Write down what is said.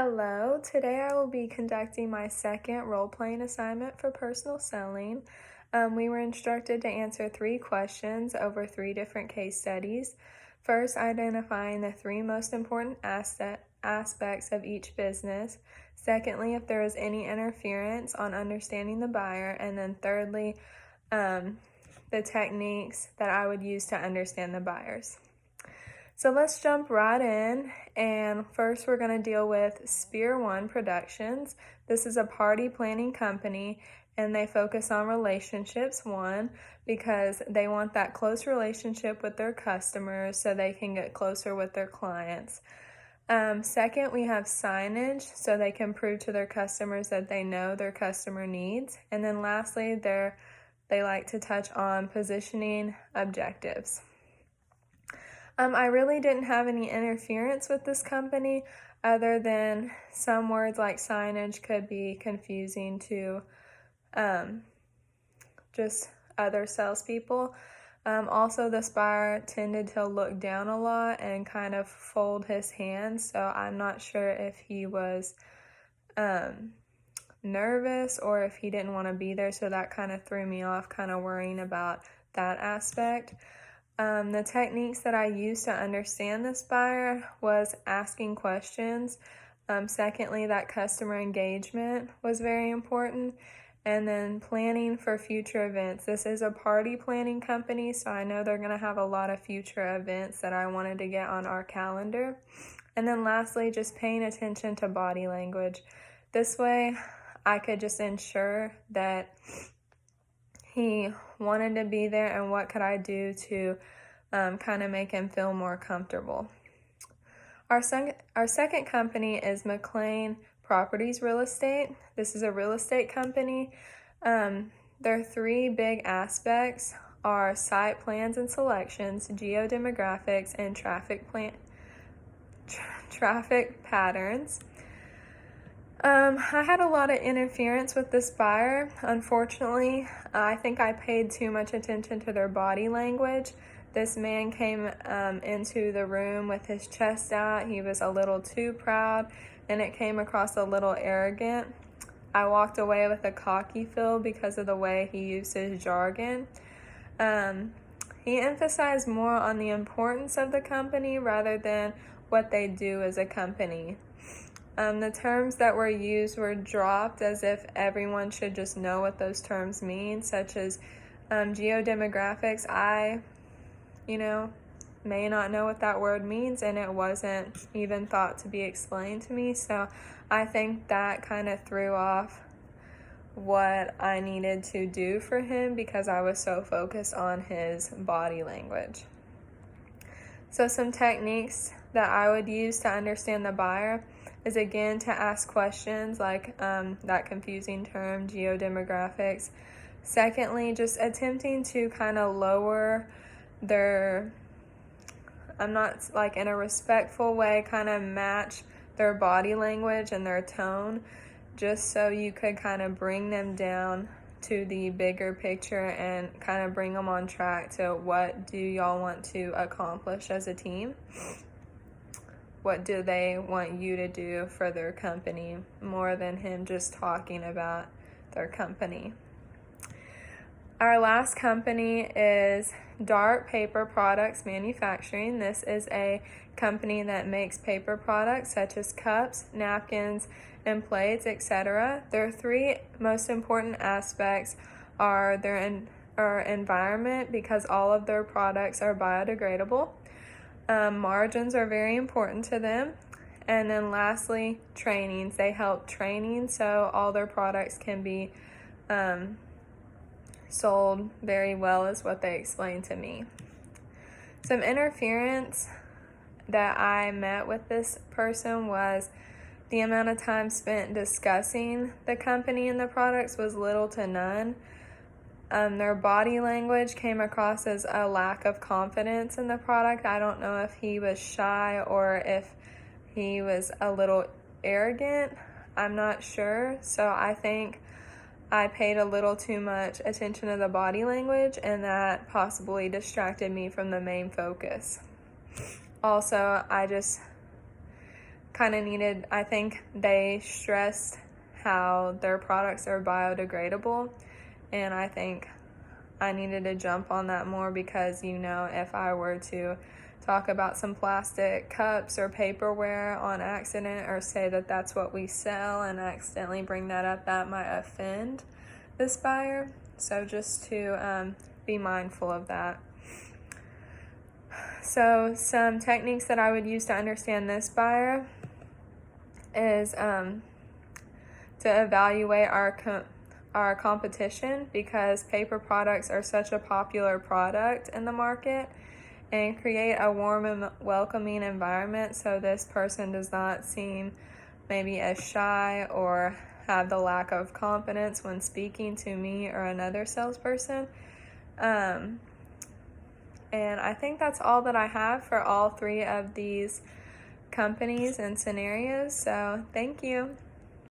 Hello, today I will be conducting my second role-playing assignment for personal selling. We were instructed to answer 3 questions over 3 different case studies. First, identifying the 3 most important aspects of each business. Secondly, if there was any interference on understanding the buyer. And then thirdly, the techniques that I would use to understand the buyers. So let's jump right in, and first we're going to deal with Spear One Productions. This is a party planning company, and they focus on relationships, because they want that close relationship with their customers so they can get closer with their clients. Second, we have signage, so they can prove to their customers that they know their customer needs. And then lastly, they like to touch on positioning objectives. I really didn't have any interference with this company other than some words like signage could be confusing to just other salespeople. Also, this buyer tended to look down a lot and kind of fold his hands, so I'm not sure if he was nervous or if he didn't want to be there, so that kind of threw me off, kind of worrying about that aspect. The techniques that I used to understand this buyer was asking questions. Secondly, that customer engagement was very important. And then planning for future events. This is a party planning company, so I know they're going to have a lot of future events that I wanted to get on our calendar. And then lastly, just paying attention to body language. This way, I could just ensure that he wanted to be there and what could I do to kind of make him feel more comfortable. Our second company is McLean Properties Real Estate. This is a real estate company. Their 3 big aspects are site plans and selections, geodemographics, and traffic patterns. I had a lot of interference with this buyer. Unfortunately, I think I paid too much attention to their body language. This man came into the room with his chest out. He was a little too proud, and it came across a little arrogant. I walked away with a cocky feel because of the way he used his jargon. He emphasized more on the importance of the company rather than what they do as a company. The terms that were used were dropped as if everyone should just know what those terms mean, such as geodemographics. I may not know what that word means, and it wasn't even thought to be explained to me, so I think that kind of threw off what I needed to do for him because I was so focused on his body language. So some techniques that I would use to understand the buyer is, again, to ask questions like that confusing term, geodemographics. Secondly, just attempting to kind of lower their, I'm not like in a respectful way, kind of match their body language and their tone, just so you could kind of bring them down to the bigger picture and kind of bring them on track to what do y'all want to accomplish as a team. What do they want you to do for their company more than him just talking about their company. Our last company is Dart Paper Products Manufacturing. This is a company that makes paper products such as cups, napkins, and plates, etc. Their 3 most important aspects are their environment, because all of their products are biodegradable. Margins are very important to them. And then lastly, trainings. They help training so all their products can be sold very well, is what they explained to me. Some interference that I met with this person was the amount of time spent discussing the company and the products was little to none. Their body language came across as a lack of confidence in the product. I don't know if he was shy or if he was a little arrogant. I'm not sure. So I think I paid a little too much attention to the body language, and that possibly distracted me from the main focus. Also, I just kind of needed, I think they stressed how their products are biodegradable, and I think I needed to jump on that more because, you know, if I were to talk about some plastic cups or paperware on accident or say that that's what we sell and accidentally bring that up, that might offend this buyer. So just to be mindful of that. So some techniques that I would use to understand this buyer is to evaluate our competition, because paper products are such a popular product in the market, and create a warm and welcoming environment so this person does not seem maybe as shy or have the lack of confidence when speaking to me or another salesperson. And I think that's all that I have for all three of these companies and scenarios. So thank you.